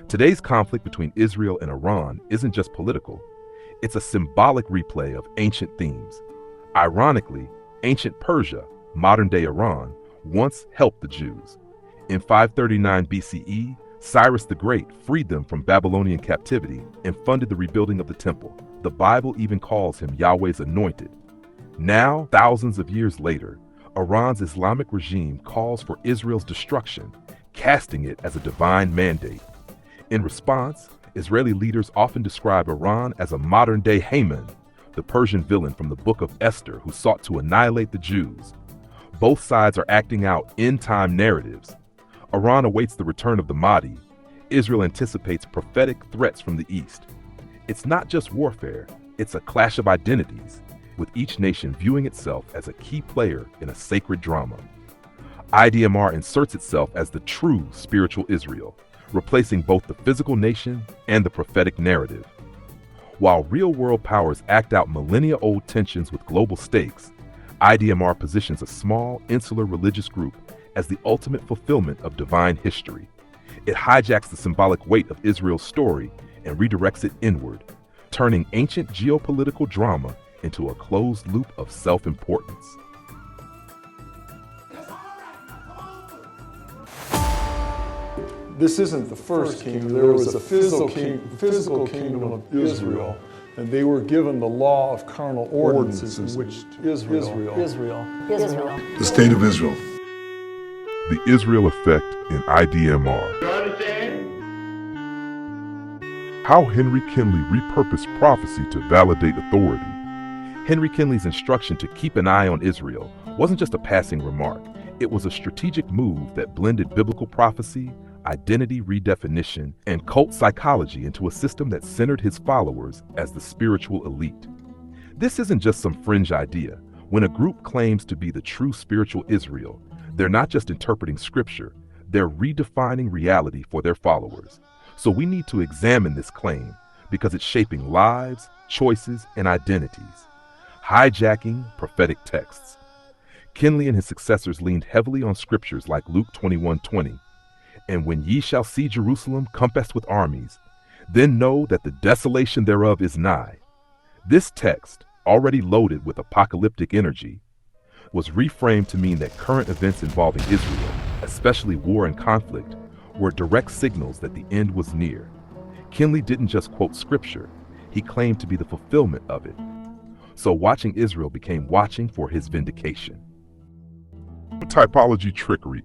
Today's conflict between Israel and Iran isn't just political, it's a symbolic replay of ancient themes. Ironically, ancient Persia, modern-day Iran, once helped the Jews. In 539 BCE, Cyrus the Great freed them from Babylonian captivity and funded the rebuilding of the temple. The Bible even calls him Yahweh's anointed. Now, thousands of years later, Iran's Islamic regime calls for Israel's destruction, casting it as a divine mandate. In response, Israeli leaders often describe Iran as a modern-day Haman, the Persian villain from the Book of Esther who sought to annihilate the Jews. Both sides are acting out end-time narratives. Iran awaits the return of the Mahdi. Israel anticipates prophetic threats from the east. It's not just warfare, it's a clash of identities, with each nation viewing itself as a key player in a sacred drama. IDMR inserts itself as the true spiritual Israel, replacing both the physical nation and the prophetic narrative. While real-world powers act out millennia-old tensions with global stakes, IDMR positions a small, insular religious group as the ultimate fulfillment of divine history. It hijacks the symbolic weight of Israel's story and redirects it inward, turning ancient geopolitical drama into a closed loop of self-importance. This isn't the first kingdom. There was a physical kingdom of Israel, and they were given the law of carnal ordinances, in which Israel. The state of Israel. The Israel effect in IDMR. You understand? How Henry Kinley repurposed prophecy to validate authority. Henry Kinley's instruction to keep an eye on Israel wasn't just a passing remark. It was a strategic move that blended biblical prophecy, identity redefinition, and cult psychology into a system that centered his followers as the spiritual elite. This isn't just some fringe idea. When a group claims to be the true spiritual Israel, they're not just interpreting scripture, they're redefining reality for their followers. So we need to examine this claim because it's shaping lives, choices, and identities, hijacking prophetic texts. Kinley and his successors leaned heavily on scriptures like Luke 21:20, "And when ye shall see Jerusalem compassed with armies, then know that the desolation thereof is nigh." This text, already loaded with apocalyptic energy, was reframed to mean that current events involving Israel, especially war and conflict, were direct signals that the end was near. Kinley didn't just quote scripture, he claimed to be the fulfillment of it. So watching Israel became watching for his vindication. Typology trickery.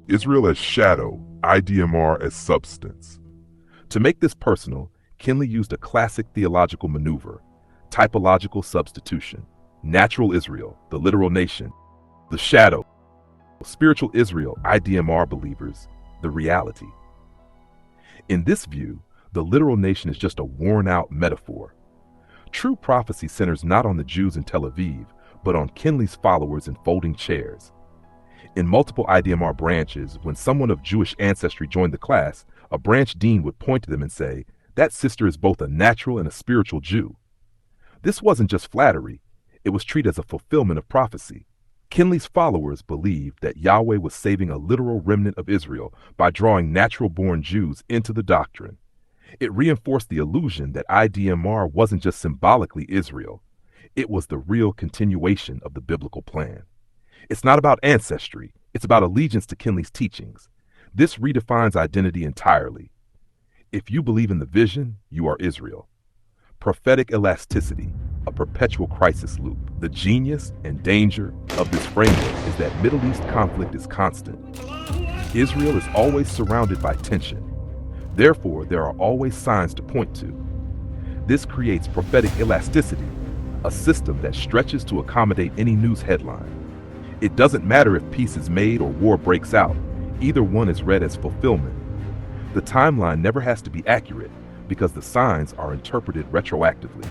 Israel as shadow, IDMR as substance. To make this personal, Kinley used a classic theological maneuver, typological substitution. Natural Israel, the literal nation, the shadow. Spiritual Israel, IDMR believers, the reality. In this view, the literal nation is just a worn-out metaphor. True prophecy centers not on the Jews in Tel Aviv, but on Kinley's followers in folding chairs. In multiple IDMR branches, when someone of Jewish ancestry joined the class, a branch dean would point to them and say, "That sister is both a natural and a spiritual Jew." This wasn't just flattery, it was treated as a fulfillment of prophecy. Kinley's followers believed that Yahweh was saving a literal remnant of Israel by drawing natural-born Jews into the doctrine. It reinforced the illusion that IDMR wasn't just symbolically Israel, it was the real continuation of the biblical plan. It's not about ancestry, it's about allegiance to Kinley's teachings. This redefines identity entirely. If you believe in the vision, you are Israel. Prophetic elasticity, a perpetual crisis loop. The genius and danger of this framework is that Middle East conflict is constant. Israel is always surrounded by tension. Therefore, there are always signs to point to. This creates prophetic elasticity, a system that stretches to accommodate any news headline. It doesn't matter if peace is made or war breaks out, either one is read as fulfillment. The timeline never has to be accurate because the signs are interpreted retroactively.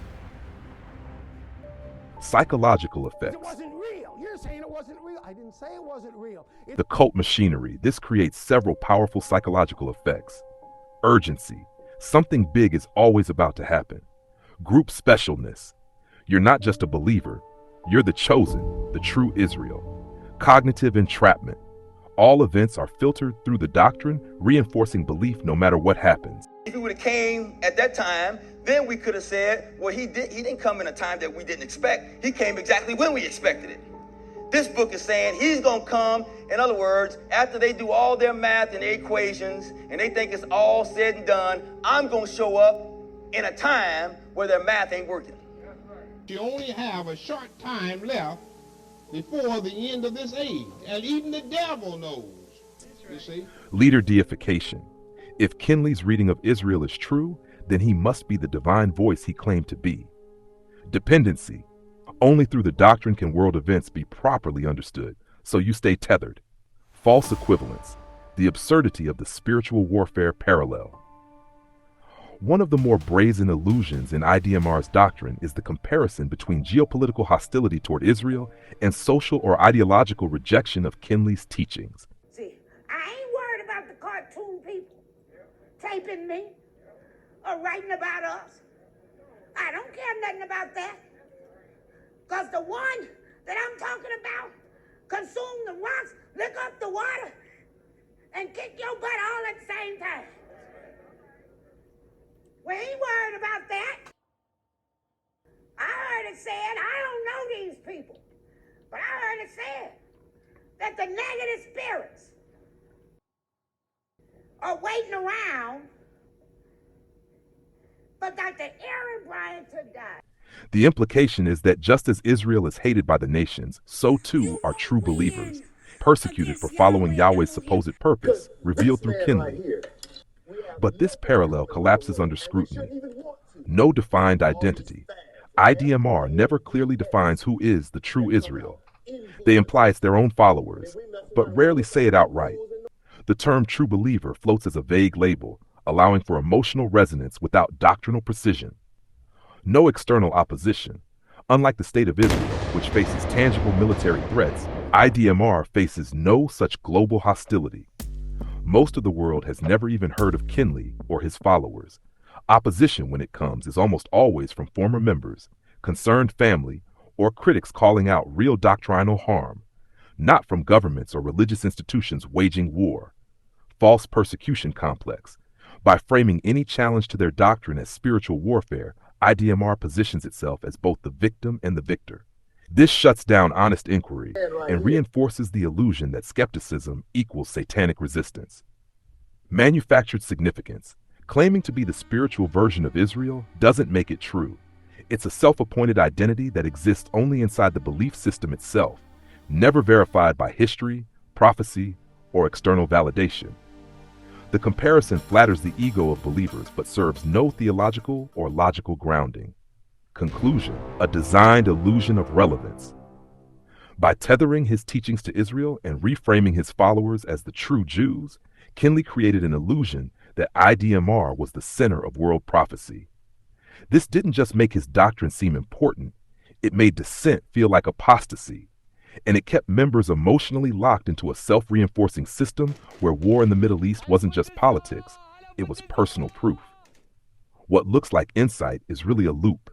Psychological effects. It wasn't real. You're saying it wasn't real. I didn't say it wasn't real. The cult machinery. This creates several powerful psychological effects. Urgency. Something big is always about to happen. Group specialness. You're not just a believer. You're the chosen, the true Israel. Cognitive entrapment. All events are filtered through the doctrine, reinforcing belief no matter what happens. If he would have came at that time, then we could have said, well, he didn't come in a time that we didn't expect. He came exactly when we expected it. This book is saying he's going to come, in other words, after they do all their math and their equations, and they think it's all said and done, I'm going to show up in a time where their math ain't working. You only have a short time left before the end of this age, and even the devil knows, you see. Leader deification. If Kinley's reading of Israel is true, then he must be the divine voice he claimed to be. Dependency. Only through the doctrine can world events be properly understood, so you stay tethered. False equivalence. The absurdity of the spiritual warfare parallel. One of the more brazen illusions in IDMR's doctrine is the comparison between geopolitical hostility toward Israel and social or ideological rejection of Kinley's teachings. See, I ain't worried about the cartoon people taping me or writing about us. I don't care nothing about that. Because the one that I'm talking about consume the rocks, lick up the water, and kick your butt all at the same time. We ain't worried about that. I heard it said, I don't know these people, but I heard it said that the negative spirits are waiting around for Dr. Aaron Bryant to die. The implication is that just as Israel is hated by the nations, so too are true believers, persecuted for following Yahweh's supposed purpose, revealed through Kinley. But this parallel collapses under scrutiny. No defined identity. IDMR never clearly defines who is the true Israel. They imply it's their own followers, but rarely say it outright. The term true believer floats as a vague label, allowing for emotional resonance without doctrinal precision. No external opposition. Unlike the state of Israel, which faces tangible military threats, IDMR faces no such global hostility. Most of the world has never even heard of Kinley or his followers. Opposition, when it comes, is almost always from former members, concerned family, or critics calling out real doctrinal harm, not from governments or religious institutions waging war. False persecution complex. By framing any challenge to their doctrine as spiritual warfare, IDMR positions itself as both the victim and the victor. This shuts down honest inquiry and reinforces the illusion that skepticism equals satanic resistance. Manufactured significance. Claiming to be the spiritual version of Israel doesn't make it true. It's a self-appointed identity that exists only inside the belief system itself, never verified by history, prophecy, or external validation. The comparison flatters the ego of believers but serves no theological or logical grounding. Conclusion, a designed illusion of relevance. By tethering his teachings to Israel and reframing his followers as the true Jews, Kinley created an illusion that IDMR was the center of world prophecy. This didn't just make his doctrine seem important, it made dissent feel like apostasy, and it kept members emotionally locked into a self-reinforcing system where war in the Middle East wasn't just politics, it was personal proof. What looks like insight is really a loop.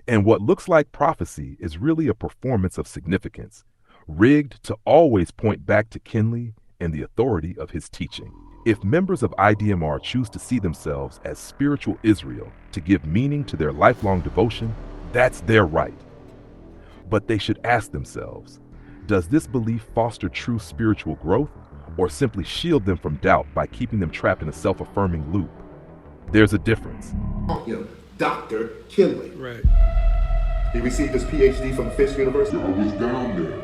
And what looks like prophecy is really a performance of significance, rigged to always point back to Kinley and the authority of his teaching. If members of IDMR choose to see themselves as spiritual Israel to give meaning to their lifelong devotion, that's their right. But they should ask themselves, does this belief foster true spiritual growth or simply shield them from doubt by keeping them trapped in a self-affirming loop? There's a difference. Dr. Kinley. Right. He received his PhD from Fisk University. I was down there.